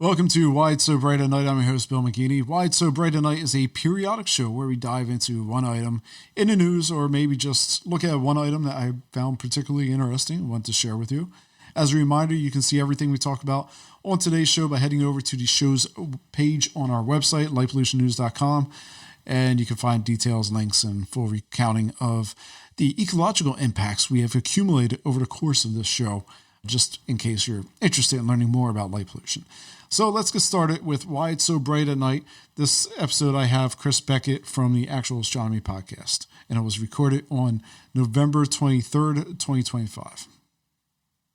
Welcome to Why It's So Bright at Night. I'm your host, Bill McGeady. Why It's So Bright at Night is a periodic show where we dive into one item in the news, or maybe just look at one item that I found particularly interesting and want to share with you. As a reminder, you can see everything we talk about on today's show by heading over to the show's page on our website, lightpollutionnews.com, and you can find details, links, and full recounting of the ecological impacts we have accumulated over the course of this show, just in case you're interested in learning more about light pollution. So let's get started with Why It's So Bright at Night. This episode I have Chris Beckett from the Actual Astronomy Podcast, and it was recorded on November 23rd, 2025.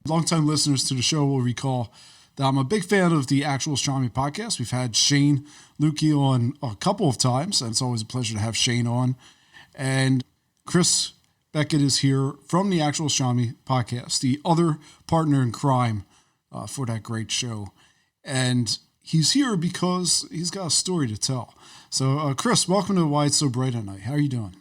Longtime listeners to the show will recall that I'm a big fan of the Actual Astronomy Podcast. We've had Shane Lukey on a couple of times, and it's always a pleasure to have Shane on. And Chris Beckett is here from the Actual Astronomy Podcast, the other partner in crime for that great show. And he's here because he's got a story to tell. So, Chris, welcome to Why It's So Bright at Night. How are you doing?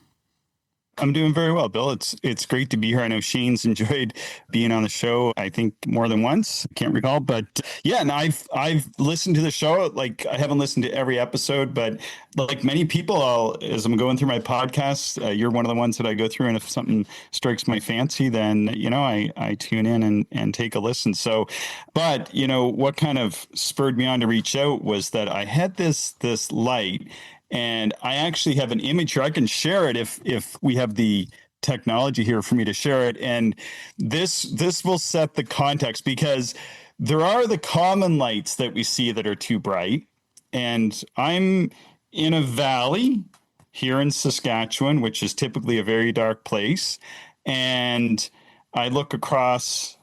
I'm doing very well, Bill. It's great to be here. I know Shane's enjoyed being on the show, I think more than once. I can't recall, but yeah, and I've listened to the show. Like, I haven't listened to every episode, but like many people, as I'm going through my podcast, you're one of the ones that I go through, and if something strikes my fancy, then I tune in and take a listen. So, but what kind of spurred me on to reach out was that I had this light. And I actually have an image here. I can share it if we have the technology here for me to share it. And this will set the context, because there are the common lights that we see that are too bright. And I'm in a valley here in Saskatchewan, which is typically a very dark place. And I look across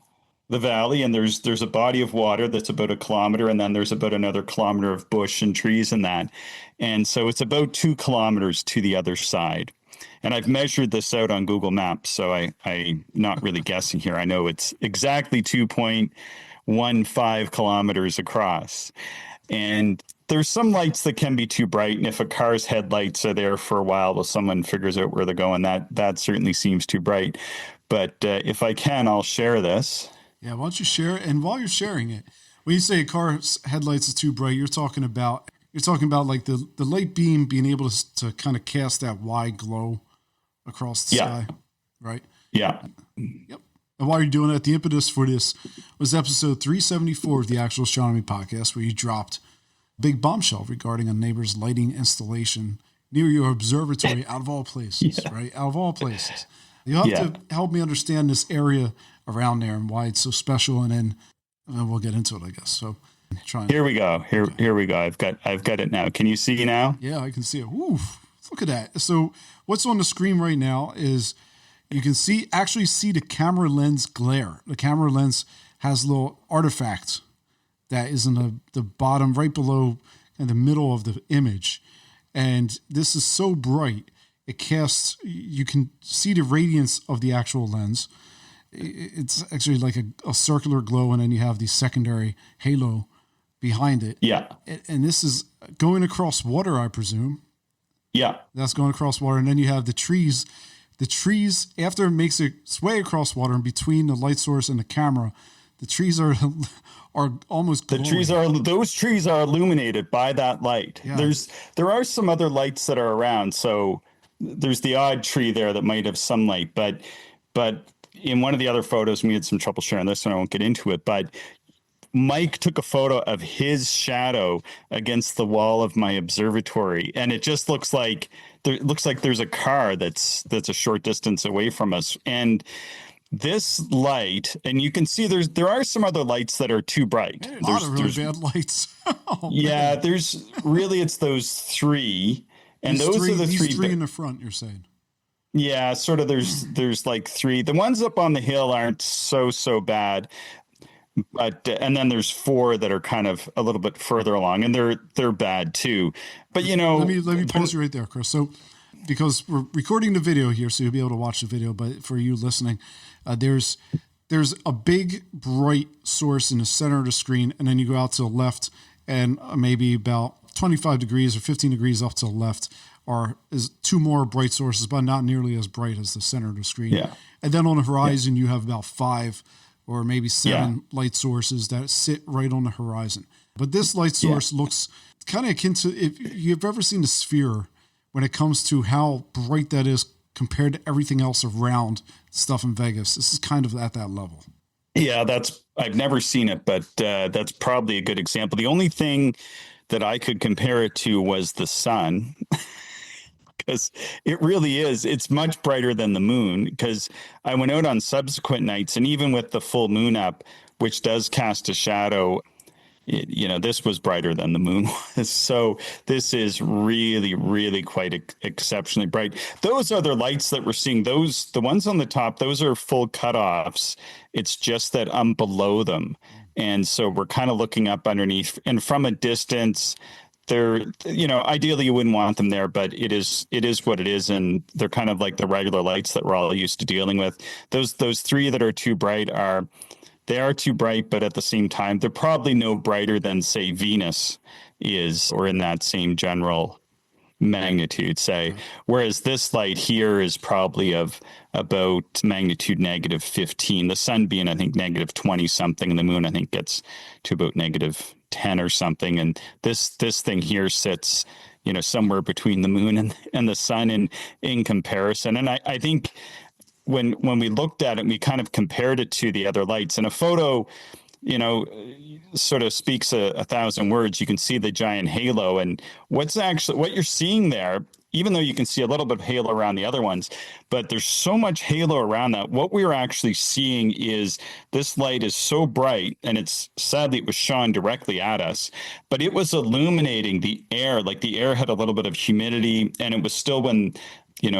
the valley, and there's a body of water that's about 1 kilometer, and then there's about another kilometer of bush and trees and that. And so it's about 2 kilometers to the other side. And I've measured this out on Google Maps, so I'm not really guessing here. I know it's exactly 2.15 kilometers across. And there's some lights that can be too bright, and if a car's headlights are there for a while someone figures out where they're going, that certainly seems too bright. But if I can, I'll share this. Yeah, why don't you share it? And while you're sharing it, when you say a car's headlights is too bright, you're talking about like the light beam being able to kind of cast that wide glow across the sky, right? Yeah. Yep. And while you're doing that, the impetus for this was episode 374 of the Actual Astronomy Podcast, where you dropped a big bombshell regarding a neighbor's lighting installation near your observatory, out of all places, right? Out of all places. You'll have to help me understand this area around there and why it's so special, and then we'll get into it, I guess. So here we go. Here we go. I've got it now. Can you see now? Yeah, I can see it. Oof, look at that. So what's on the screen right now is you can actually see the camera lens glare. The camera lens has a little artifact that is in the bottom, right below in the middle of the image. And this is so bright, you can see the radiance of the actual lens. It's actually like a circular glow, and then you have the secondary halo behind it. Yeah. And this is going across water, I presume. Yeah. That's going across water. And then you have the trees. The trees, after it makes its way across water and between the light source and the camera, the trees are almost glowing. Those trees are illuminated by that light. Yeah. There are some other lights that are around. So there's the odd tree there that might have some light, but in one of the other photos, we had some trouble sharing this, and I won't get into it, but Mike took a photo of his shadow against the wall of my observatory, and it just looks like there's a car that's a short distance away from us. And this light, and you can see there are some other lights that are too bright. There's a lot of really bad lights. Yeah, man. It's those three, and those are the three in the front, you're saying. Yeah, sort of. There's like 3. The ones up on the hill aren't so bad, but and then there's 4 that are kind of a little bit further along, and they're bad too. But let me pause you right there, Chris. So because we're recording the video here, so you'll be able to watch the video. But for you listening, there's a big bright source in the center of the screen, and then you go out to the left, and maybe about 25 degrees or 15 degrees off to the left is 2 more bright sources, but not nearly as bright as the center of the screen. Yeah. And then on the horizon, you have about 5 or maybe Yeah. 7 light sources that sit right on the horizon. But this light source looks kind of akin to, if you've ever seen a sphere, when it comes to how bright that is compared to everything else around stuff in Vegas. This is kind of at that level. Yeah, I've never seen it, but that's probably a good example. The only thing that I could compare it to was the sun, because it really is. It's much brighter than the moon, because I went out on subsequent nights, and even with the full moon up, which does cast a shadow, this was brighter than the moon was. So this is really, really quite exceptionally bright. Those other lights that we're seeing, the ones on the top, those are full cutoffs. It's just that I'm below them. And so we're kind of looking up underneath, and from a distance, they're, ideally you wouldn't want them there, but it is what it is. And they're kind of like the regular lights that we're all used to dealing with. Those 3 that are too bright they are too bright, but at the same time, they're probably no brighter than, say, Venus is, or in that same general magnitude, say. Whereas this light here is probably of about magnitude -15. The sun being, I think, -20 something, and the moon, I think, gets to about -10 or something. And this thing here sits, somewhere between the moon and the sun in comparison. And I think when we looked at it, we kind of compared it to the other lights. And a photo, sort of speaks a thousand words. You can see the giant halo, and what you're seeing there, even though you can see a little bit of halo around the other ones, but there's so much halo around that. What we were actually seeing is this light is so bright, and sadly it was shone directly at us, but it was illuminating the air. Like, the air had a little bit of humidity, and it was still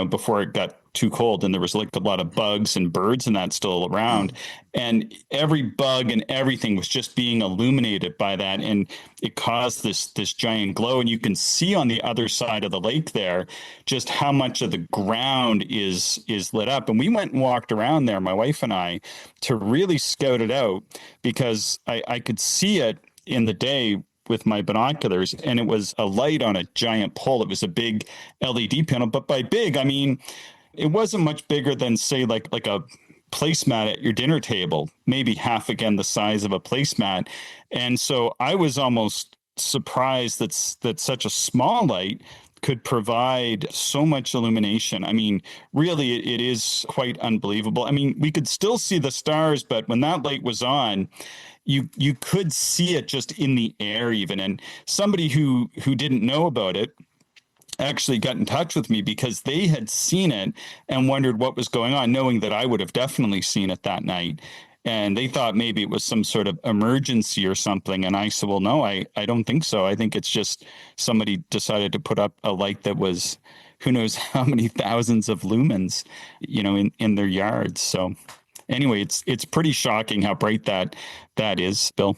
before it got too cold, and there was like a lot of bugs and birds and that still around, and every bug and everything was just being illuminated by that, and it caused this giant glow. And you can see on the other side of the lake there just how much of the ground is lit up. And we went and walked around there, my wife and I, to really scout it out, because I could see it in the day with my binoculars, and it was a light on a giant pole. It was a big LED panel, but by big, I mean, it wasn't much bigger than, say, like a placemat at your dinner table, maybe half again the size of a placemat. And so I was almost surprised that such a small light could provide so much illumination. I mean, really, it is quite unbelievable. I mean, we could still see the stars, but when that light was on, you could see it just in the air even. And somebody who didn't know about it actually got in touch with me, because they had seen it and wondered what was going on, knowing that I would have definitely seen it that night. And they thought maybe it was some sort of emergency or something. And I said, well, no, I don't think so. I think it's just somebody decided to put up a light that was, who knows how many thousands of lumens, in their yards. So anyway, it's pretty shocking how bright that is, Bill.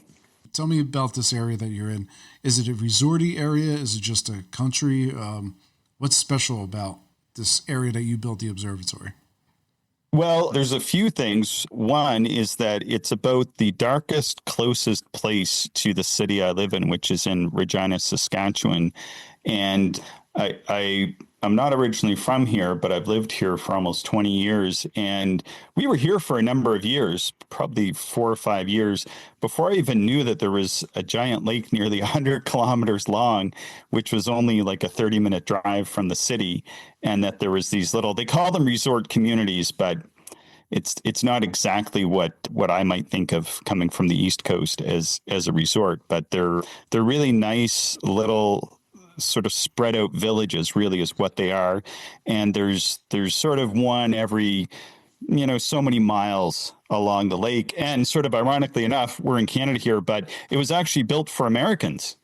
Tell me about this area that you're in. Is it a resorty area? Is it just a country? What's special about this area that you built the observatory? Well, there's a few things. One is that it's about the darkest, closest place to the city I live in, which is in Regina, Saskatchewan. And I'm not originally from here, but I've lived here for almost 20 years. And we were here for a number of years, probably 4 or 5 years, before I even knew that there was a giant lake nearly 100 kilometers long, which was only like a 30-minute drive from the city. And that there was these little, they call them resort communities, but it's not exactly what I might think of coming from the East Coast as a resort, but they're really nice little sort of spread out villages, really is what they are. And there's sort of one every, so many miles along the lake. And sort of ironically enough, we're in Canada here, but it was actually built for Americans.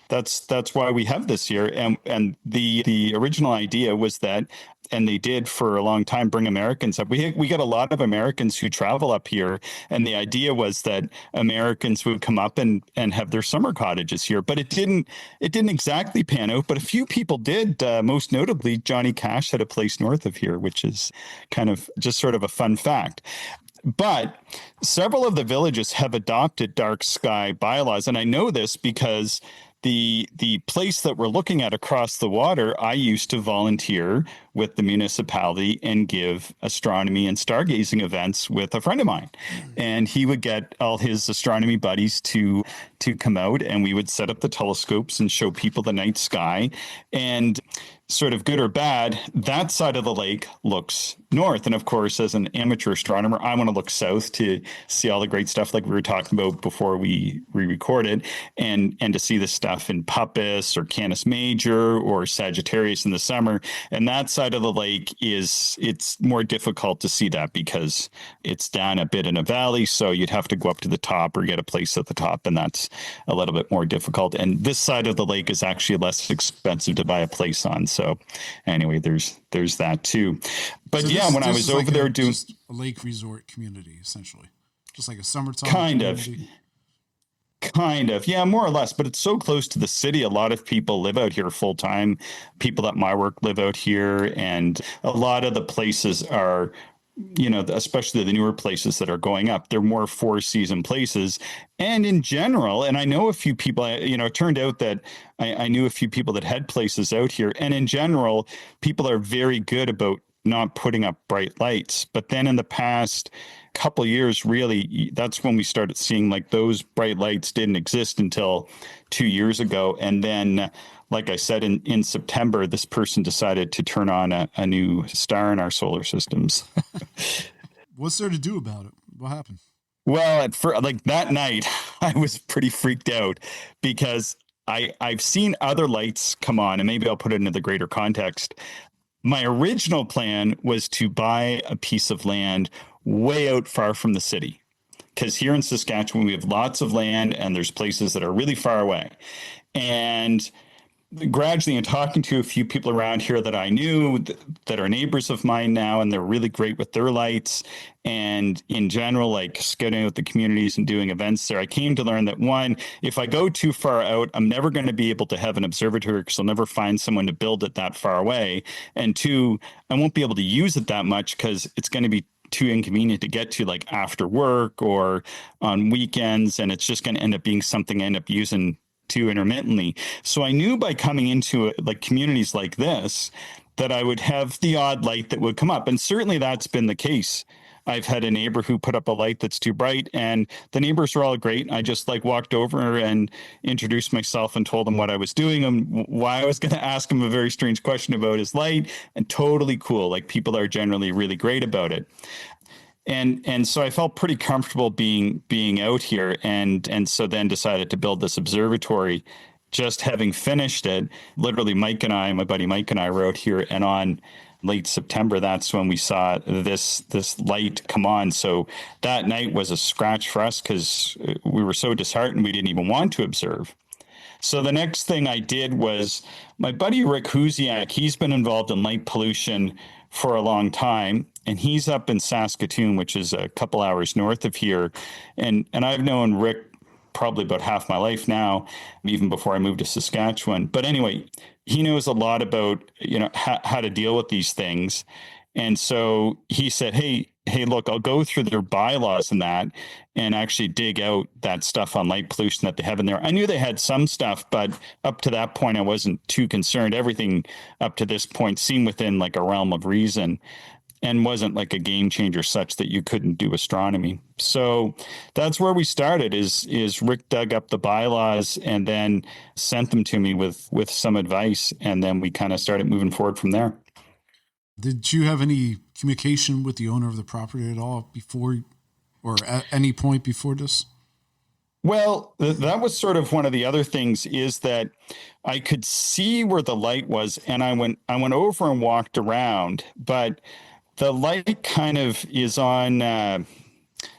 That's why we have this here. And the original idea was that, and they did for a long time, bring Americans up. We got a lot of Americans who travel up here, and the idea was that Americans would come up and have their summer cottages here. But it didn't exactly pan out, but a few people did. Most notably, Johnny Cash had a place north of here, which is kind of just sort of a fun fact. But several of the villages have adopted dark sky bylaws, and I know this because the place that we're looking at across the water, I used to volunteer with the municipality and give astronomy and stargazing events with a friend of mine. And he would get all his astronomy buddies to come out, and we would set up the telescopes and show people the night sky. And sort of good or bad, that side of the lake looks north. And of course, as an amateur astronomer, I want to look south to see all the great stuff like we were talking about before we recorded, and to see the stuff in Puppis or Canis Major or Sagittarius in the summer. And that side of the lake it's more difficult to see that because it's down a bit in a valley. So you'd have to go up to the top or get a place at the top. And that's a little bit more difficult. And this side of the lake is actually less expensive to buy a place on. So anyway, there's that too. But so yeah, when I was over there doing a lake resort community, essentially, just like a summertime community. Kind of, yeah, more or less. But it's so close to the city. A lot of people live out here full time. People at my work live out here, and a lot of the places are, especially the newer places that are going up, they're more 4-season places. And in general, and I know a few people, it turned out that I knew a few people that had places out here. And in general, people are very good about not putting up bright lights. But then in the past couple of years, really, that's when we started seeing like those bright lights didn't exist until 2 years ago. And then, like I said, in September, this person decided to turn on a new star in our solar systems. What's there to do about it? What happened? Well, like that night, I was pretty freaked out because I've seen other lights come on, and maybe I'll put it into the greater context. My original plan was to buy a piece of land way out far from the city, because here in Saskatchewan, we have lots of land and there's places that are really far away. And gradually, in talking to a few people around here that I knew that are neighbors of mine now, and they're really great with their lights, and in general, like scouting out the communities and doing events there, I came to learn that one, if I go too far out, I'm never going to be able to have an observatory because I'll never find someone to build it that far away. And two, I won't be able to use it that much because it's going to be too inconvenient to get to, like after work or on weekends. And it's just going to end up being something I end up using too intermittently. So I knew by coming into like communities like this that I would have the odd light that would come up. And certainly that's been the case. I've had a neighbor who put up a light that's too bright, and the neighbors were all great. I just like walked over and introduced myself and told them what I was doing and why I was going to ask him a very strange question about his light, and totally cool. Like people are generally really great about it. And so I felt pretty comfortable being out here, and so then decided to build this observatory. Just having finished it, literally my buddy Mike and I were out here, and on late September, that's when we saw this light come on. So that night was a scratch for us because we were so disheartened we didn't even want to observe. So the next thing I did was my buddy Rick Huziak, he's been involved in light pollution for a long time, and he's up in Saskatoon, which is a couple hours north of here. And I've known Rick probably about half my life now, even before I moved to Saskatchewan. But anyway, he knows a lot about, how to deal with these things. And so he said, hey, look, I'll go through their bylaws and that, and actually dig out that stuff on light pollution that they have in there. I knew they had some stuff, but up to that point, I wasn't too concerned. Everything up to this point seemed within like a realm of reason, and wasn't like a game changer such that you couldn't do astronomy. So that's where we started is Rick dug up the bylaws and then sent them to me with some advice. And then we kind of started moving forward from there. Did you have any communication with the owner of the property at all before, or at any point before this? Well, that was sort of one of the other things, is that I could see where the light was, and I went over and walked around, but the light kind of is on,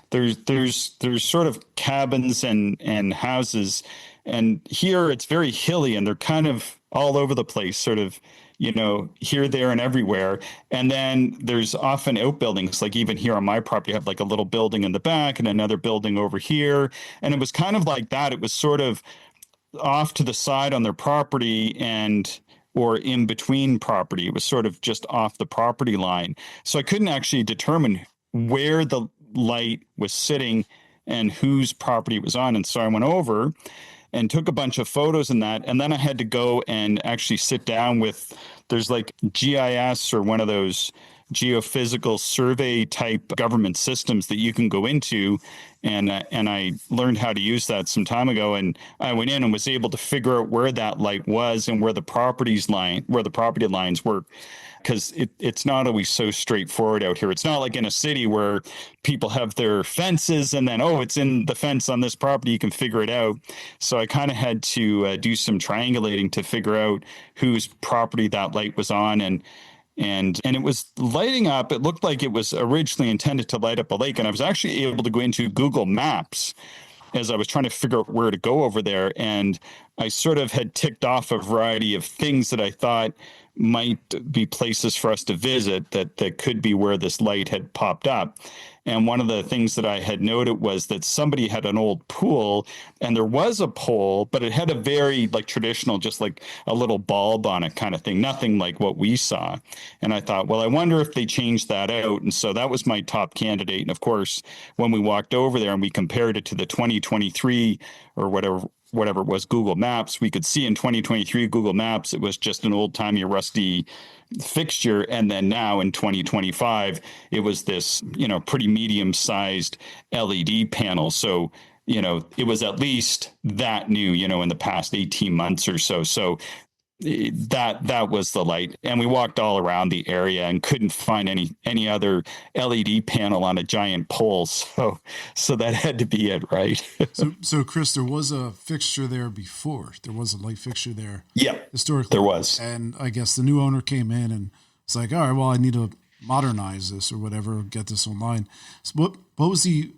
there's sort of cabins and houses, and here it's very hilly, and they're kind of all over the place, sort of, here, there, and everywhere. And then there's often outbuildings, like even here on my property, I have like a little building in the back and another building over here. And it was kind of like that. It was sort of off to the side on their property or in between property. It was sort of just off the property line. So I couldn't actually determine where the light was sitting and whose property it was on. And so I went over, and took a bunch of photos in that. And then I had to go and actually sit down with, there's like GIS or one of those geophysical survey type government systems that you can go into. And I learned how to use that some time ago. And I went in and was able to figure out where that light was and where the property lines were. Because it's not always so straightforward out here. It's not like in a city where people have their fences and then, oh, it's in the fence on this property, you can figure it out. So I kind of had to do some triangulating to figure out whose property that light was on. And it was lighting up. It looked like it was originally intended to light up a lake. And I was actually able to go into Google Maps as I was trying to figure out where to go over there. And I sort of had ticked off a variety of things that I thought might be places for us to visit that could be where this light had popped up. And one of the things that I had noted was that somebody had an old pool and there was a pole, but it had a very like traditional, just like a little bulb on it kind of thing, nothing like what we saw. And I thought, well, I wonder if they changed that out. And so that was my top candidate. And of course, when we walked over there and we compared it to the 2023 or whatever it was, Google Maps, we could see in 2023 Google Maps, it was just an old timey rusty fixture. And then now in 2025, it was this, pretty medium sized LED panel. So, it was at least that new, in the past 18 months or so. So that was the light. And we walked all around the area and couldn't find any other LED panel on a giant pole. So that had to be it, right? So Chris, there was a fixture there before. There was a light fixture there. Yeah, historically there was. And I guess the new owner came in and it's like, all right, well, I need to modernize this or whatever, get this online. So what was the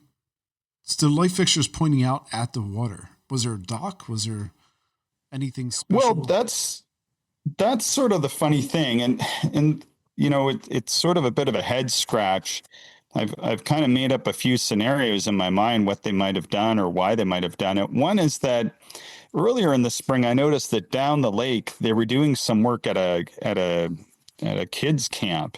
light fixtures pointing out at the water? Was there a dock? Was there anything special? Well, that's sort of the funny thing. And it's sort of a bit of a head scratch. I've kind of made up a few scenarios in my mind what they might have done or why they might have done it. One is that earlier in the spring, I noticed that down the lake, they were doing some work at a kids camp.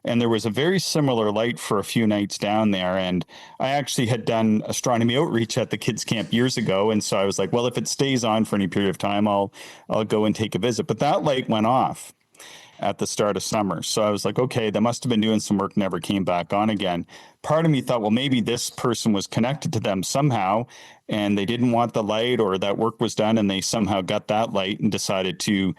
And there was a very similar light for a few nights down there. And I actually had done astronomy outreach at the kids camp years ago. And so I was like, well, if it stays on for any period of time, I'll go and take a visit. But that light went off at the start of summer. So I was like, okay, they must have been doing some work, never came back on again. Part of me thought, well, maybe this person was connected to them somehow and they didn't want the light, or that work was done and they somehow got that light and decided to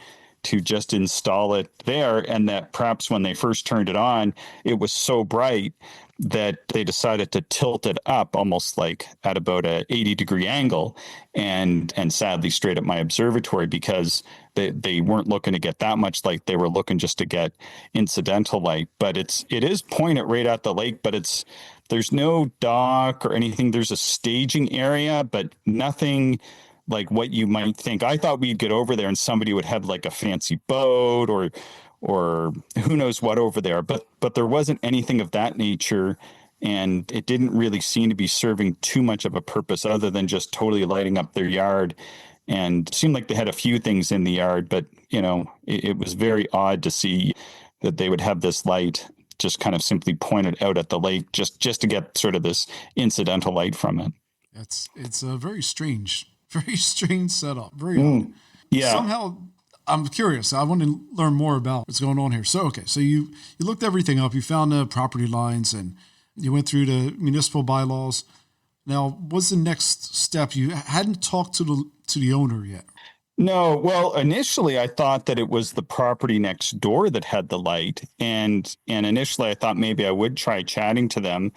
just install it there. And that perhaps when they first turned it on, it was so bright that they decided to tilt it up almost like at about a 80-degree angle and sadly straight at my observatory, because they weren't looking to get that much light. They were looking just to get incidental light. But it is pointed right at the lake, but there's no dock or anything. There's a staging area, but nothing like what you might think. I thought we'd get over there and somebody would have like a fancy boat or who knows what over there, but there wasn't anything of that nature, and it didn't really seem to be serving too much of a purpose other than just totally lighting up their yard. And it seemed like they had a few things in the yard, but it was very odd to see that they would have this light just kind of simply pointed out at the lake just to get sort of this incidental light from it. It's a very strange setup. Very odd. Yeah. Somehow, I'm curious. I want to learn more about what's going on here. So you looked everything up. You found the property lines and you went through the municipal bylaws. Now, what's the next step? You hadn't talked to the owner yet. No. Well, initially I thought that it was the property next door that had the light. And initially I thought maybe I would try chatting to them.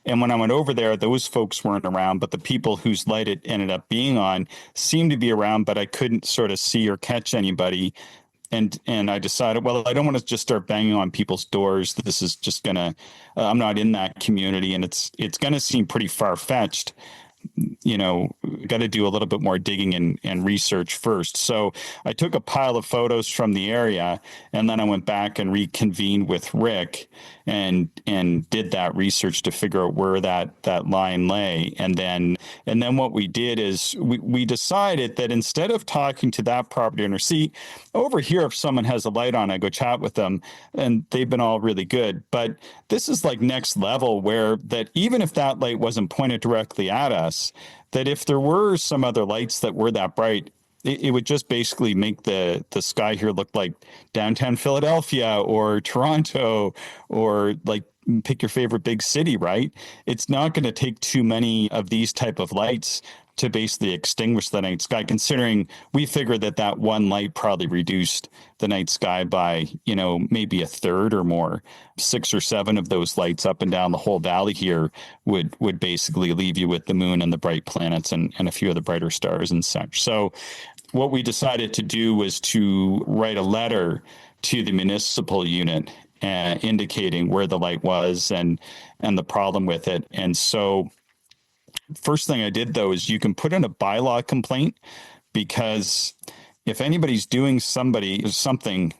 And when I went over there, those folks weren't around, but the people whose light it ended up being on seemed to be around, but I couldn't sort of see or catch anybody. And I decided, well, I don't want to just start banging on people's doors. This is just I'm not in that community, and it's going to seem pretty far-fetched. Got to do a little bit more digging and research first. So I took a pile of photos from the area, and then I went back and reconvened with Rick and did that research to figure out where that line lay. And then what we did is we decided that instead of talking to that property owner, see, over here, if someone has a light on, I go chat with them, and they've been all really good. But this is like next level, where that even if that light wasn't pointed directly at us, that if there were some other lights that were that bright, it would just basically make the sky here look like downtown Philadelphia or Toronto, or like pick your favorite big city, right? It's not going to take too many of these type of lights to basically extinguish the night sky, considering we figured that that one light probably reduced the night sky by, maybe a third or more. 6 or 7 of those lights up and down the whole valley here would basically leave you with the moon and the bright planets and a few of the brighter stars and such. So what we decided to do was to write a letter to the municipal unit indicating where the light was and the problem with it. And so first thing I did, though, is you can put in a bylaw complaint, because if anybody's doing something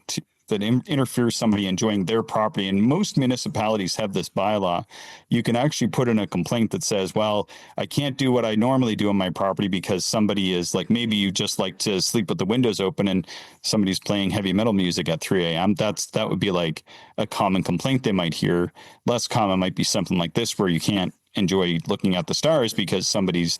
that interferes somebody enjoying their property, and most municipalities have this bylaw, you can actually put in a complaint that says, well, I can't do what I normally do on my property because somebody is like, maybe you just like to sleep with the windows open and somebody's playing heavy metal music at 3 a.m. That would be like a common complaint they might hear. Less common might be something like this, where you can't enjoy looking at the stars because somebody's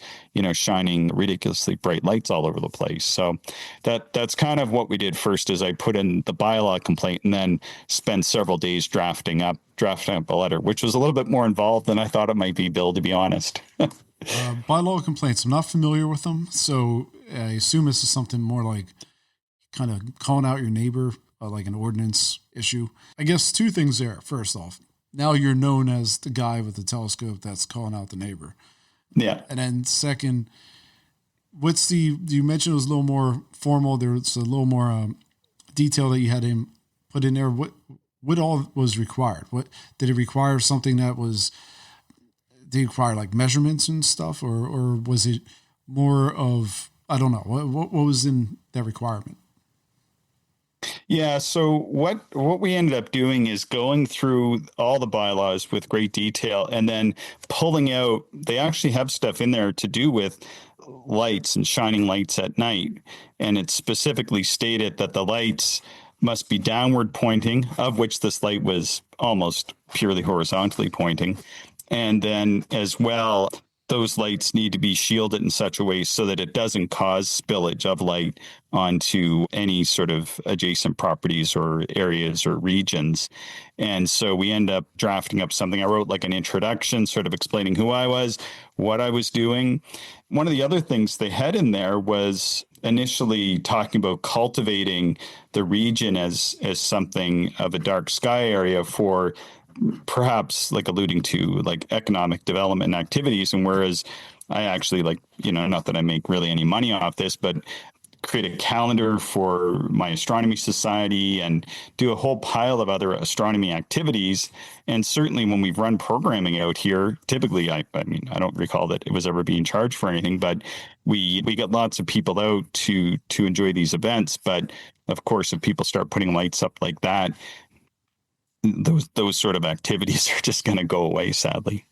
shining ridiculously bright lights all over the place. So that's kind of what we did first, is I put in the bylaw complaint and then spent several days drafting up a letter, which was a little bit more involved than I thought it might be, Bill, to be honest. Bylaw complaints, I'm not familiar with them, so I assume this is something more like kind of calling out your neighbor, like an ordinance issue. I guess 2 things there. First off, now you're known as the guy with the telescope that's calling out the neighbor. Yeah. And then second, you mentioned it was a little more formal. There's a little more detail that you had him put in there. What all was required? What did it require? Something that did it require like measurements and stuff, or was it more of, I don't know, what was in that requirement? Yeah, so what we ended up doing is going through all the bylaws with great detail, and then pulling out, they actually have stuff in there to do with lights and shining lights at night. And it specifically stated that the lights must be downward pointing, of which this light was almost purely horizontally pointing. And then as well, those lights need to be shielded in such a way so that it doesn't cause spillage of light onto any sort of adjacent properties or areas or regions. And so we end up drafting up something. I wrote like an introduction, sort of explaining who I was, what I was doing. One of the other things they had in there was initially talking about cultivating the region as something of a dark sky area for perhaps like alluding to like economic development activities. And whereas I actually not that I make really any money off this, but create a calendar for my astronomy society and do a whole pile of other astronomy activities. And certainly when we've run programming out here, typically, I don't recall that it was ever being charged for anything, but we get lots of people out to enjoy these events. But of course, if people start putting lights up like that, those sort of activities are just going to go away, sadly.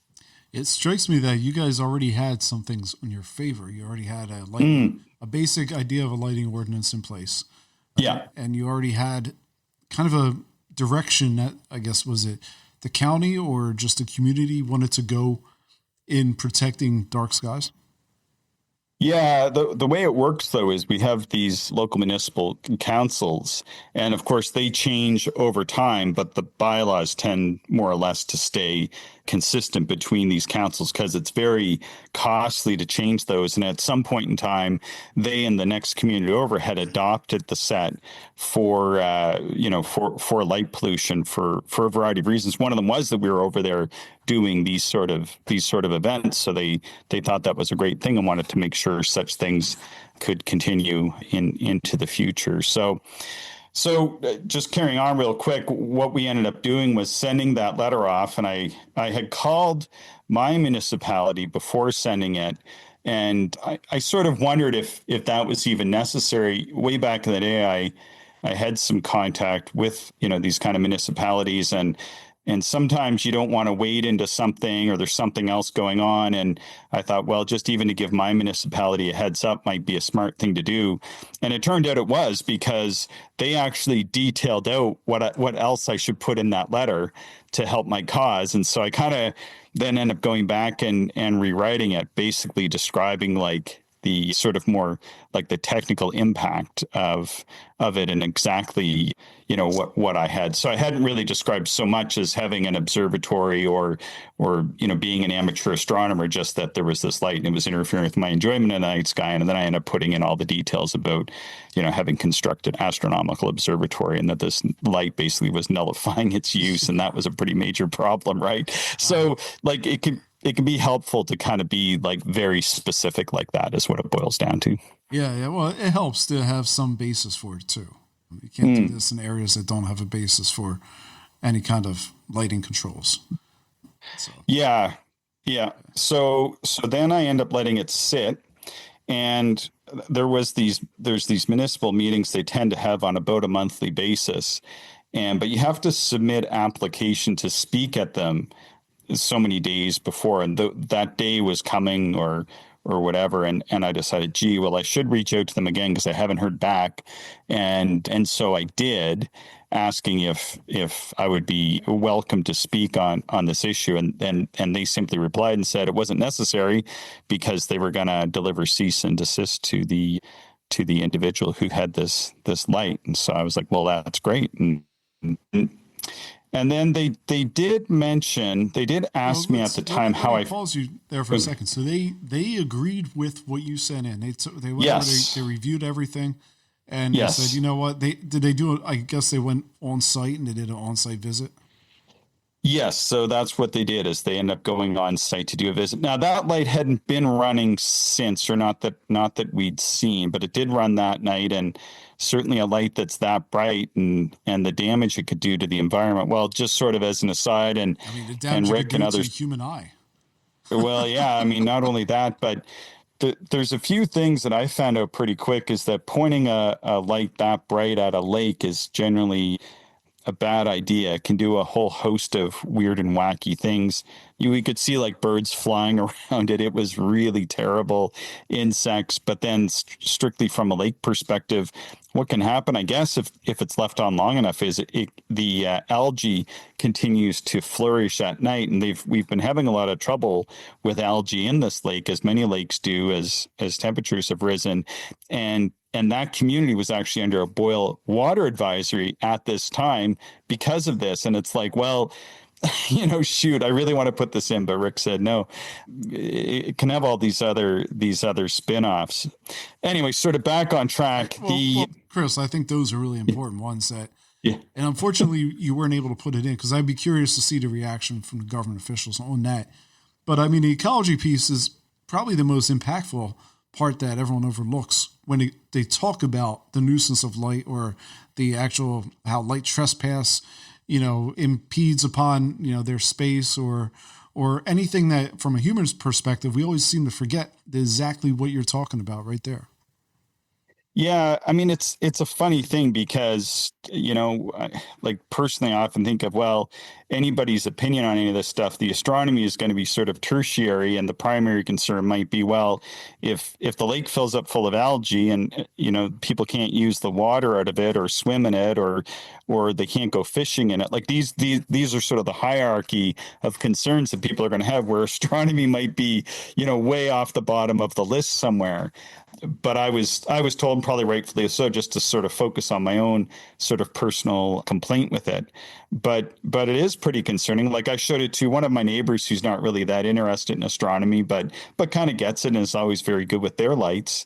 It strikes me that you guys already had some things in your favor. You already had a basic idea of a lighting ordinance in place. Yeah. And you already had kind of a direction that, I guess, was it the county or just the community wanted to go in protecting dark skies? Yeah, the way it works, though, is we have these local municipal councils, and of course they change over time, but the bylaws tend more or less to stay consistent between these councils because it's very costly to change those. And at some point in time, they and the next community over had adopted the set for light pollution for a variety of reasons. One of them was that we were over there doing these sort of events, so they thought that was a great thing and wanted to make sure such things could continue into the future. So just carrying on real quick, what we ended up doing was sending that letter off, and I had called my municipality before sending it, and I sort of wondered if that was even necessary. Way back in the day, I had some contact with these kind of municipalities, and And sometimes you don't want to wade into something or there's something else going on. And I thought, well, just even to give my municipality a heads up might be a smart thing to do. And it turned out it was, because they actually detailed out what else I should put in that letter to help my cause. And so I kind of then end up going back and rewriting it, basically describing like the sort of more like the technical impact of it and exactly, what I had. So I hadn't really described so much as having an observatory or being an amateur astronomer, just that there was this light and it was interfering with my enjoyment of the night sky. And then I ended up putting in all the details about, having constructed astronomical observatory and that this light basically was nullifying its use. And that was a pretty major problem, right? So like it can be helpful to kind of be like very specific like that is what it boils down to. Yeah. Well, it helps to have some basis for it too. You can't do this in areas that don't have a basis for any kind of lighting controls. So. Yeah. So then I end up letting it sit, and there's these municipal meetings they tend to have on about a monthly basis, but you have to submit application to speak at them so many days before, and that day was coming or whatever, and I decided, gee, well, I should reach out to them again because I haven't heard back, and so I did, asking if I would be welcome to speak on this issue, and they simply replied and said it wasn't necessary because they were going to deliver cease and desist to the individual who had this light. And so I was like, well, that's great. And then they did ask me at the time how I pause you there for a second. So they agreed with what you sent in. They went yes. They reviewed everything, and yes. they said, you know what? They do it? I guess they went on site and they did an on site visit. Yes, so that's what they did, is they ended up going on site to do a visit. Now that light hadn't been running since, or not that we'd seen, but it did run that night, and certainly a light that's that bright and the damage it could do to the environment. Well, just sort of as an aside, and the damage and Rick and others, to the human eye. Well, yeah, I mean, not only that, but there's a few things that I found out pretty quick, is that pointing a light that bright at a lake is generally a bad idea. It can do a whole host of weird and wacky things. We could see like birds flying around it. It was really terrible. Insects. But then strictly from a lake perspective, what can happen, I guess, if it's left on long enough, is the algae continues to flourish at night. And we've been having a lot of trouble with algae in this lake, as many lakes do, as temperatures have risen. And that community was actually under a boil water advisory at this time because of this. And it's like, well, shoot, I really want to put this in, but Rick said no. It can have all these other spin-offs. Anyway, sort of back on track. Well, Chris, I think those are really important ones that. Yeah. And unfortunately, you weren't able to put it in, because I'd be curious to see the reaction from the government officials on that. But I mean, the ecology piece is probably the most impactful part that everyone overlooks when they talk about the nuisance of light, or the actual how light trespass, impedes upon, their space, or anything that from a human's perspective, we always seem to forget exactly what you're talking about right there. Yeah, I mean, it's a funny thing because, like personally, I often think of, well, anybody's opinion on any of this stuff, the astronomy is going to be sort of tertiary, and the primary concern might be, well, if the lake fills up full of algae and, people can't use the water out of it or swim in it, or they can't go fishing in it. Like these are sort of the hierarchy of concerns that people are going to have, where astronomy might be, way off the bottom of the list somewhere. But I was told, probably rightfully so, just to sort of focus on my own sort of personal complaint with it. But it is pretty concerning. Like I showed it to one of my neighbors who's not really that interested in astronomy, but kind of gets it and is always very good with their lights.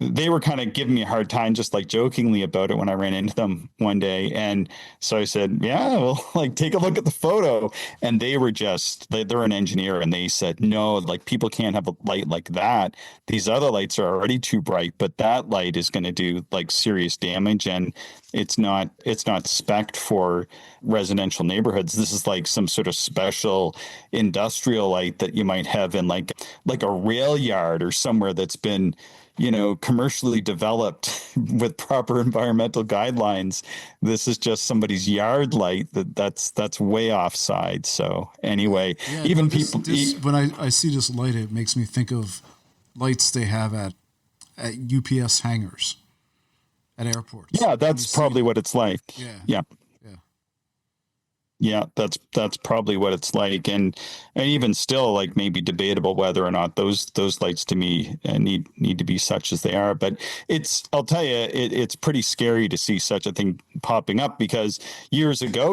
They were kind of giving me a hard time, just like jokingly about it, when I ran into them one day. And so I said, yeah, well, like take a look at the photo. And they were they're an engineer, and they said, no, like people can't have a light like that. These other lights are already too bright, but that light is going to do like serious damage. And it's not spec'd for residential neighborhoods. This is like some sort of special industrial light that you might have in like a rail yard or somewhere that's been, commercially developed with proper environmental guidelines. This is just somebody's yard light that's way offside. So anyway, Yeah, no, even this, people, this when I see this light, it makes me think of lights they have at UPS hangars at airports. yeah, And you that's see probably it. what it's like. Yeah, Yeah. yeah. Yeah, that's probably what it's like, and even still, like maybe debatable whether or not those lights to me need to be such as they are. But I'll tell you, it's pretty scary to see such a thing popping up because years ago,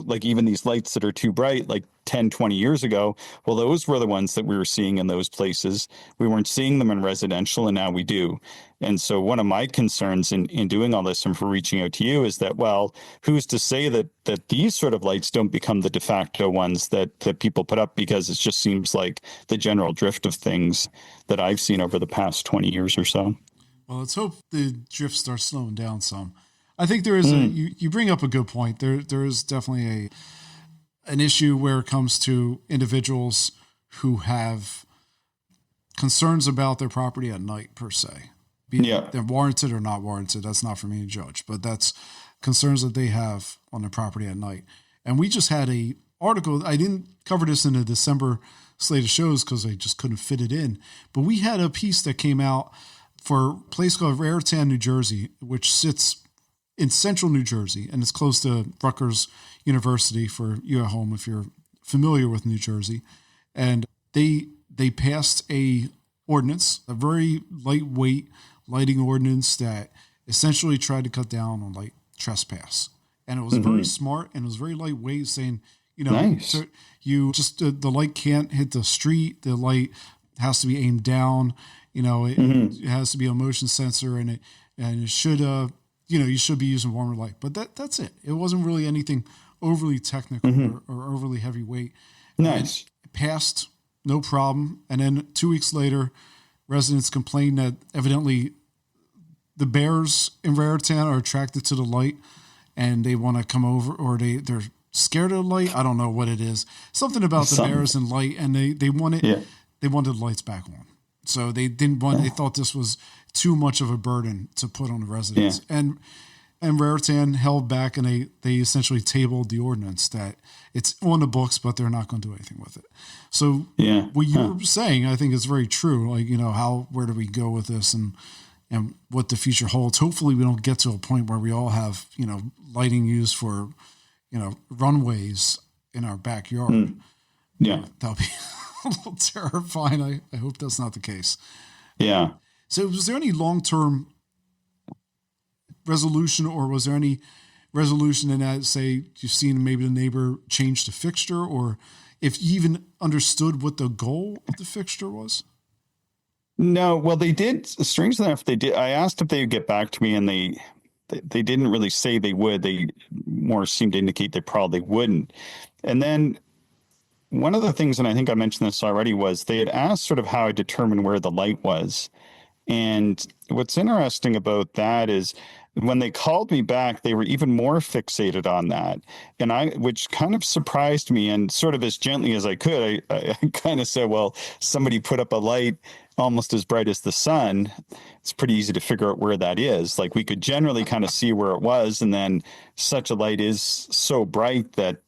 like even these lights that are too bright, like 10, 20 years ago, well, those were the ones that we were seeing in those places. We weren't seeing them in residential, and now we do. And so one of my concerns in doing all this and for reaching out to you is that, well, who's to say that these sort of lights don't become the de facto ones that people put up, because it just seems like the general drift of things that I've seen over the past 20 years or so. Well, let's hope the drift starts slowing down some. I think there is Mm, you bring up a good point. There is definitely an issue where it comes to individuals who have concerns about their property at night per se. Be yeah. they're warranted or not warranted. That's not for me to judge, but that's concerns that they have on their property at night. And we just had a article. I didn't cover this in the December slate of shows because I just couldn't fit it in. But we had a piece that came out for a place called Raritan, New Jersey, which sits in central New Jersey, and it's close to Rutgers University for you at home if you're familiar with New Jersey. And they passed a ordinance, a very lightweight lighting ordinance that essentially tried to cut down on light trespass. And it was very Hmm. smart and it was very lightweight, saying, Nice. so you just the light can't hit the street. The light has to be aimed down. Hmm. It has to be a motion sensor, and it should you should be using warmer light. But that's it. It wasn't really anything overly technical Hmm. or overly heavyweight. And Nice. it passed, no problem. And then 2 weeks later, residents complained that evidently the bears in Raritan are attracted to the light and they want to come over, or they're scared of the light. I don't know what it is. Something about the Some, bears and light, and they yeah. wanted the lights back on. So they didn't want. They thought this was too much of a burden to put on the Yeah. residents, and Raritan held back, and they essentially tabled the ordinance that it's on the books, but they're not going to do anything with it. So Yeah. what Huh. you're saying, I think, is very true. Like, where do we go with this, and what the future holds? Hopefully, we don't get to a point where we all have lighting used for runways in our backyard. Mm, yeah. That'll be a little terrifying. I hope that's not the case. Yeah. So, was there any long term resolution, or was there any resolution in that, say, you've seen maybe the neighbor change the fixture, or if you even understood what the goal of the fixture was? No, well, they did. Strangely enough, they did. I asked if they would get back to me, and they didn't really say they would. They more seemed to indicate they probably wouldn't. And then one of the things, and I think I mentioned this already, was they had asked sort of how I determined where the light was. And what's interesting about that is when they called me back, they were even more fixated on that. Which kind of surprised me, and sort of as gently as I could, I kind of said, well, somebody put up a light almost as bright as the sun. It's pretty easy to figure out where that is. Like we could generally kind of see where it was. And then such a light is so bright that,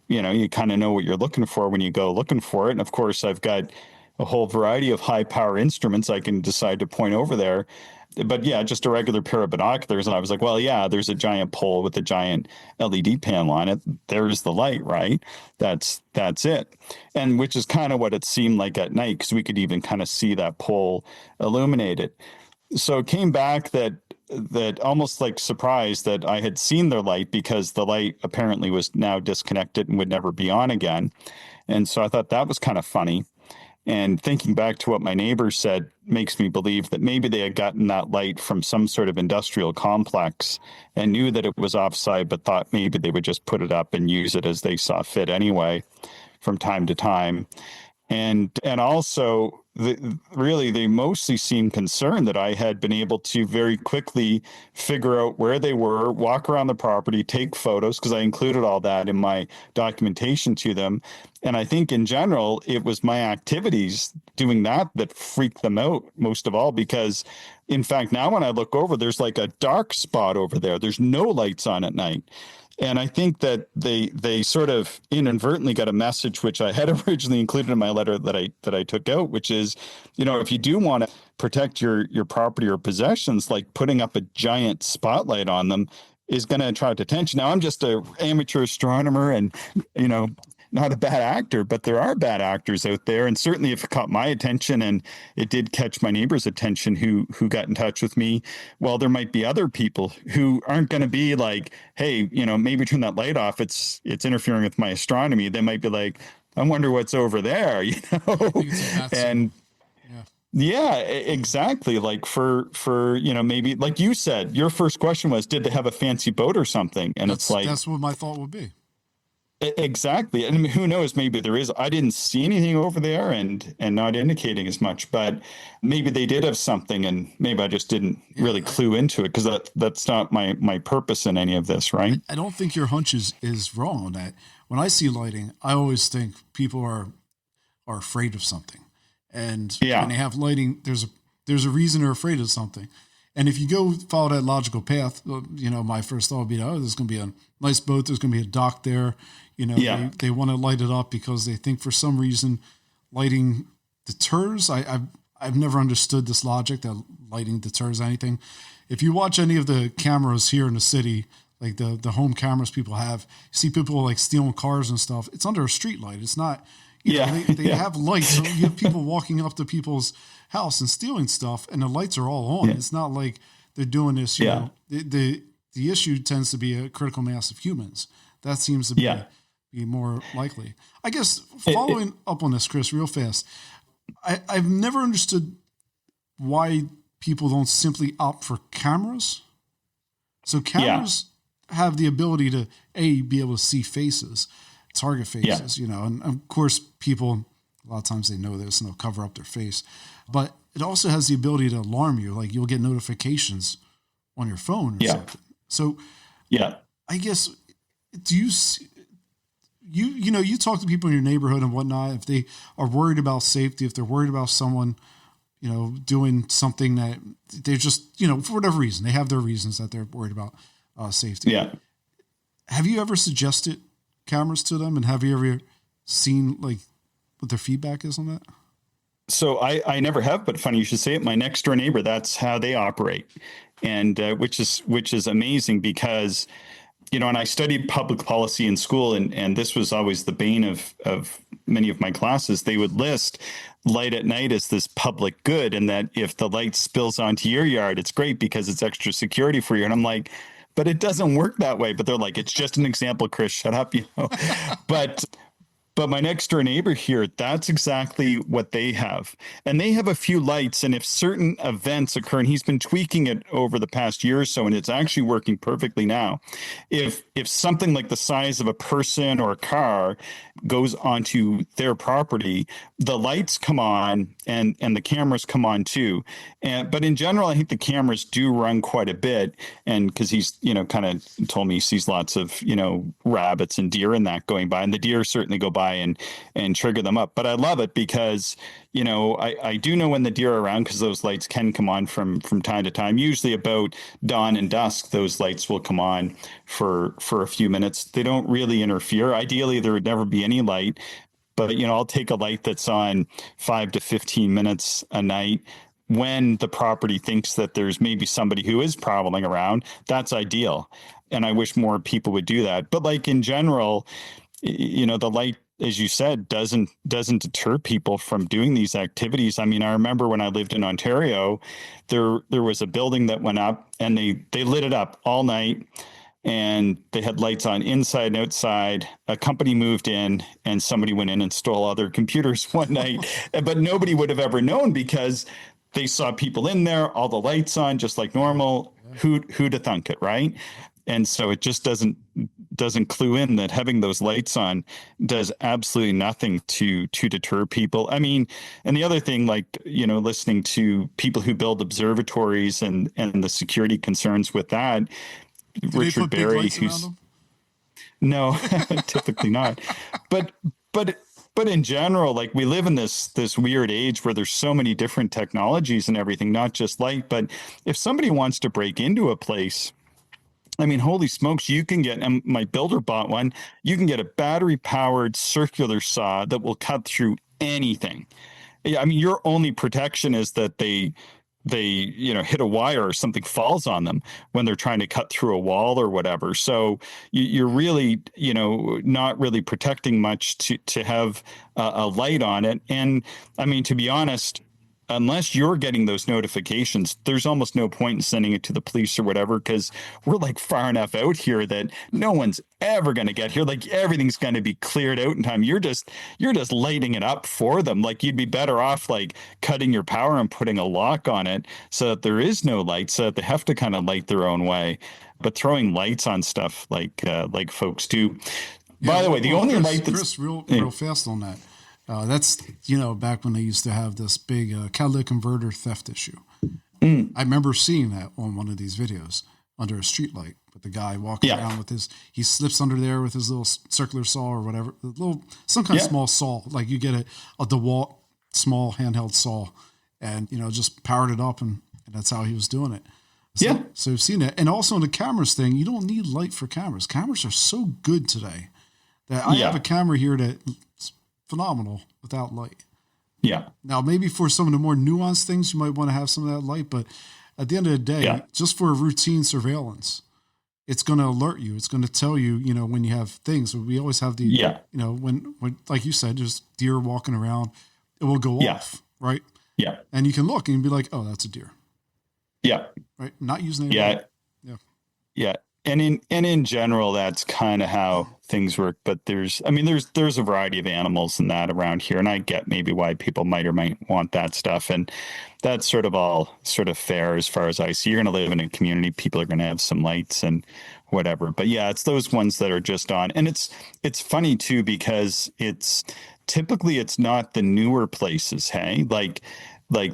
you kind of know what you're looking for when you go looking for it. And of course, I've got a whole variety of high power instruments I can decide to point over there. But yeah, just a regular pair of binoculars. And I was like, well, yeah, there's a giant pole with a giant LED panel on it. There's the light, right? That's it. And which is kind of what it seemed like at night, because we could even kind of see that pole illuminated. So it came back that almost like surprised that I had seen their light, because the light apparently was now disconnected and would never be on again. And so I thought that was kind of funny. And thinking back to what my neighbors said makes me believe that maybe they had gotten that light from some sort of industrial complex and knew that it was offside, but thought maybe they would just put it up and use it as they saw fit anyway from time to time. And also really, they mostly seemed concerned that I had been able to very quickly figure out where they were, walk around the property, take photos, because I included all that in my documentation to them. And I think in general, it was my activities doing that that freaked them out most of all, because in fact, now when I look over, there's like a dark spot over there. There's no lights on at night. And I think that they sort of inadvertently got a message, which I had originally included in my letter that I took out, which is, if you do want to protect your property or possessions, like putting up a giant spotlight on them is going to attract attention. Now, I'm just an amateur astronomer and, not a bad actor, but there are bad actors out there. And certainly if it caught my attention, and it did catch my neighbor's attention who got in touch with me, well, there might be other people who aren't going to be like, hey, maybe turn that light off. It's interfering with my astronomy. They might be like, I wonder what's over there, and yeah, exactly. Like for maybe like you said, your first question was, did they have a fancy boat or something? And it's like, that's what my thought would be. Exactly. And who knows, maybe there is. I didn't see anything over there and not indicating as much, but maybe they did have something, and maybe I just didn't really clue into it, because that's not my purpose in any of this, right? I don't think your hunch is wrong on that. When I see lighting, I always think people are afraid of something. And when they have lighting, there's a reason they're afraid of something. And if you go follow that logical path, my first thought would be, there's going to be a nice boat. There's going to be a dock there. They want to light it up because they think for some reason lighting deters. I've never understood this logic that lighting deters anything. If you watch any of the cameras here in the city, like the home cameras people have, you see people like stealing cars and stuff. It's under a street light. It's not, they have lights. So you have people walking up to people's house and stealing stuff, and the lights are all on. It's not like they're doing this. The issue tends to be a critical mass of humans. That seems to be more likely. I guess following up on this, Chris, real fast, I've never understood why people don't simply opt for cameras. So cameras have the ability to be able to see faces, target faces, and of course people, a lot of times they know this and they'll cover up their face, but it also has the ability to alarm you. Like you'll get notifications on your phone or something. So I guess, do you see, you talk to people in your neighborhood and whatnot, if they are worried about safety, if they're worried about someone, doing something that they're just, for whatever reason, they have their reasons that they're worried about safety. Yeah. Have you ever suggested cameras to them, and have you ever seen like what their feedback is on that? So I never have, but funny you should say it. My next door neighbor, that's how they operate. And which is amazing, because and I studied public policy in school, and this was always the bane of many of my classes. They would list light at night as this public good, and that if the light spills onto your yard, it's great because it's extra security for you. And I'm like, but it doesn't work that way. But they're like, it's just an example, Chris, shut up, But my next door neighbor here, that's exactly what they have. And they have a few lights. And if certain events occur, and he's been tweaking it over the past year or so, and it's actually working perfectly now. If something like the size of a person or a car goes onto their property, the lights come on and the cameras come on too. But in general, I think the cameras do run quite a bit. And because he's, kind of told me he sees lots of, rabbits and deer and that going by, and the deer certainly go by and trigger them up. But I love it because, I do know when the deer are around, because those lights can come on from time to time. Usually about dawn and dusk, those lights will come on for a few minutes. They don't really interfere. Ideally, there would never be any light. But, I'll take a light that's on 5 to 15 minutes a night. When the property thinks that there's maybe somebody who is prowling around, that's ideal. And I wish more people would do that. But like in general, the light, as you said, doesn't deter people from doing these activities. I mean, I remember when I lived in Ontario, there was a building that went up, and they lit it up all night, and they had lights on inside and outside. A company moved in, and somebody went in and stole all their computers one night, but nobody would have ever known because they saw people in there, all the lights on, just like normal. Who'd have thunk it, right? And so it just doesn't doesn't clue in that having those lights on does absolutely nothing to deter people. I mean, and the other thing, like, listening to people who build observatories and the security concerns with that, Do they Richard put big Berry, lights around who's them? no, typically not. But but but in general, like, we live in this weird age where there's so many different technologies and everything, not just light. But if somebody wants to break into a place, I mean, holy smokes, you can get, and my builder bought one, you can get a battery powered circular saw that will cut through anything. Yeah, I mean, your only protection is that they hit a wire or something falls on them when they're trying to cut through a wall or whatever. So you're really not really protecting much to have a light on it. And I mean, to be honest, unless you're getting those notifications, there's almost no point in sending it to the police or whatever, because we're like far enough out here that no one's ever going to get here. Like, everything's going to be cleared out in time. You're just lighting it up for them. Like, you'd be better off like cutting your power and putting a lock on it so that there is no light, so that they have to kind of light their own way. But throwing lights on stuff like folks do. Yeah, The way, the only Chris, light that's Chris, real fast on that. That's back when they used to have this big catalytic converter theft issue. I remember seeing that on one of these videos under a street light, with the guy walking around with he slips under there with his little circular saw or whatever, some kind of small saw, like you get a DeWalt small handheld saw, and just powered it up, and that's how he was doing it. So we've seen that, and also in the cameras thing, you don't need light for cameras. Cameras are so good today that I have a camera here that's phenomenal without light. Yeah. Now, maybe for some of the more nuanced things, you might want to have some of that light, but at the end of the day, just for routine surveillance, it's going to alert you. It's going to tell you, when you have things. We always have the, when like you said, there's deer walking around, it will go off, right? Yeah. And you can look and be like, oh, that's a deer. Yeah. Right. Not using it. Yeah. And in general, that's kind of how things work. But there's a variety of animals and that around here, and I get maybe why people might or might want that stuff, and that's sort of all sort of fair as far as I see. You're going to live in a community, people are going to have some lights and whatever. But yeah, it's those ones that are just on, and it's funny too, because it's typically not the newer places. Hey, like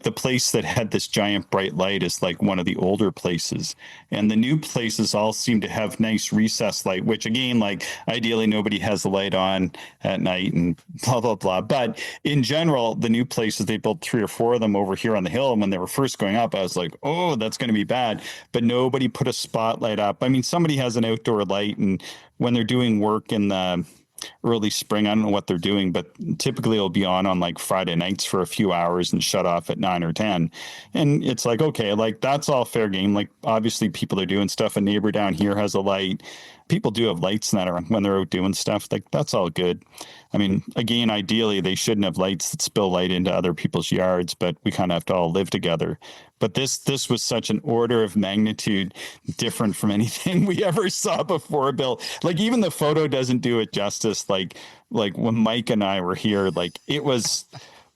the place that had this giant bright light is like one of the older places, and the new places all seem to have nice recessed light, which again, like, ideally nobody has the light on at night and blah blah blah. But in general, the new places, they built 3 or 4 of them over here on the hill, and when they were first going up, I was like, oh, that's going to be bad. But nobody put a spotlight up. I mean, somebody has an outdoor light, and when they're doing work in the early spring, I don't know what they're doing, but typically it'll be on like Friday nights for a few hours and shut off at 9 or 10. And it's like, okay, like, that's all fair game. Like, obviously people are doing stuff. A neighbor down here has a light. People do have lights that are when they're out doing stuff. Like, that's all good. I mean, again, ideally they shouldn't have lights that spill light into other people's yards, but we kind of have to all live together. But this was such an order of magnitude different from anything we ever saw before, Bill. Like, even the photo doesn't do it justice. Like when Mike and I were here, like, it was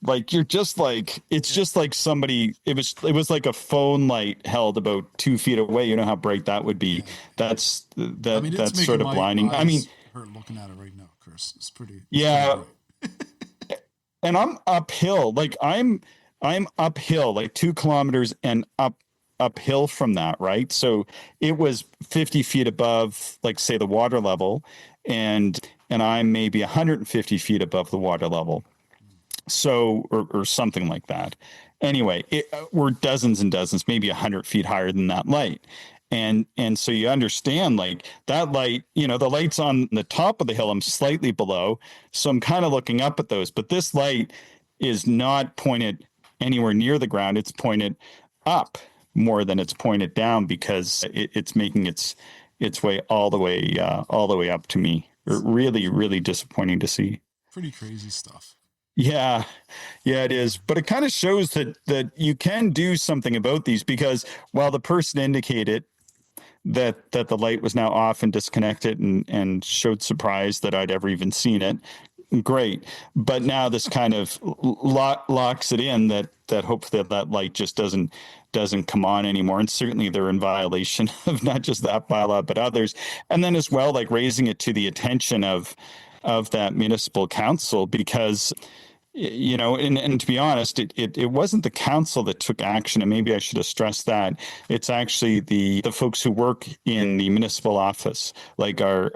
like, you're just like, it's just like somebody, it was like a phone light held about 2 feet away. You know how bright that would be. That's sort of blinding. I mean, hurt looking at it right now, Chris. It's pretty. And I'm uphill. Like, I'm uphill, like 2 kilometers and uphill from that, right? So it was 50 feet above, like, say, the water level, and I'm maybe 150 feet above the water level. So, or something like that. Anyway, we're dozens and dozens, maybe 100 feet higher than that light. And so you understand, like, that light, the lights on the top of the hill, I'm slightly below. So I'm kind of looking up at those, but this light is not pointed anywhere near the ground. It's pointed up more than it's pointed down, because it's making its way all the way up to me. Really, really disappointing to see. Pretty crazy stuff. Yeah, it is. But it kind of shows that you can do something about these, because while the person indicated that the light was now off and disconnected and showed surprise that I'd ever even seen it, great. But now this kind of locks it in that hopefully that light just doesn't come on anymore. And certainly they're in violation of not just that bylaw, but others. And then as well, like raising it to the attention of that municipal council, because and to be honest, it wasn't the council that took action, and maybe I should have stressed that. It's actually the folks who work in the municipal office, like our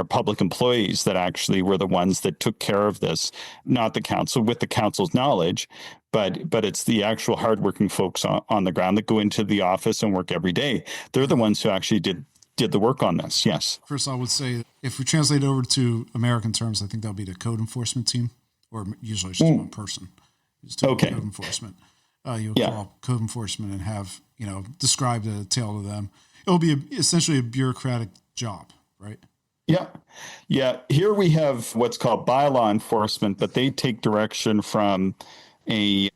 public employees, that actually were the ones that took care of this, not the council with the council's knowledge, but it's the actual hardworking folks on the ground that go into the office and work every day. They're the ones who actually did the work on this. Yes. First, I would say if we translate over to American terms, I think that'll be the code enforcement team. Or usually it's just one person. Okay. Code enforcement. You would call code enforcement and have, describe the tale to them. It'll be essentially a bureaucratic job, right? Yeah. Yeah. Here we have what's called bylaw enforcement, but they take direction from a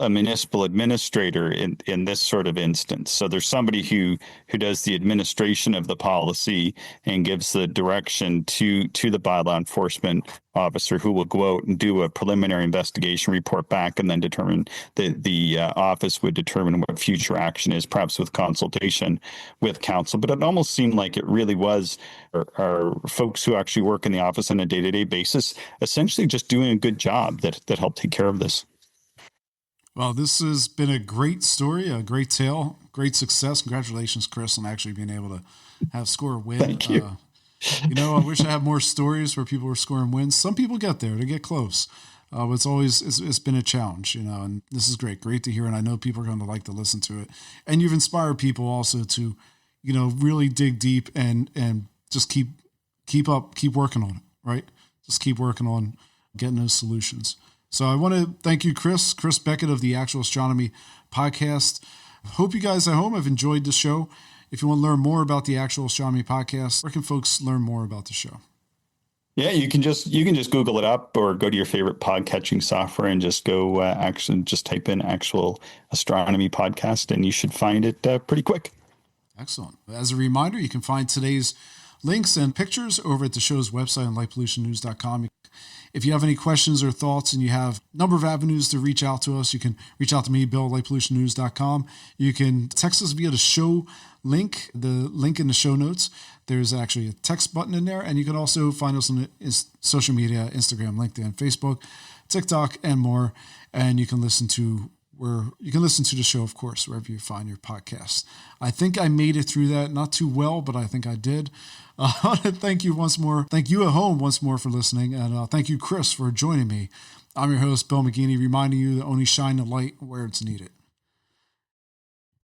municipal administrator in this sort of instance. So there's somebody who does the administration of the policy and gives the direction to the bylaw enforcement officer, who will go out and do a preliminary investigation, report back, and then determine the office would determine what future action is, perhaps with consultation with council. But it almost seemed like it really was our folks who actually work in the office on a day-to-day basis, essentially just doing a good job that helped take care of this. Well, this has been a great story, a great tale, great success. Congratulations, Chris, on actually being able to have score a win. Thank you. I wish I had more stories where people were scoring wins. Some people get there, they get close. But it's been a challenge, and this is great to hear. And I know people are going to like to listen to it. And you've inspired people also to, really dig deep and just keep working on it, right? Just keep working on getting those solutions. So I want to thank you, Chris Beckett of the Actual Astronomy Podcast. Hope you guys at home have enjoyed the show. If you want to learn more about the Actual Astronomy Podcast, where can folks learn more about the show? Yeah, you can just Google it up, or go to your favorite podcatching software and just go just type in Actual Astronomy Podcast, and you should find it pretty quick. Excellent. As a reminder, you can find today's links and pictures over at the show's website on lightpollutionnews.com. If you have any questions or thoughts and you have a number of avenues to reach out to us, you can reach out to me, Bill, at lightpollutionnews.com. You can text us via the show link, the link in the show notes. There's actually a text button in there, and you can also find us on social media, Instagram, LinkedIn, Facebook, TikTok, and more. And you can listen to the show, of course, wherever you find your podcast. I think I made it through that, not too well, but I think I did. Thank you once more. Thank you at home once more for listening. And thank you, Chris, for joining me. I'm your host, Bill McGeaney, reminding you to only shine the light where it's needed.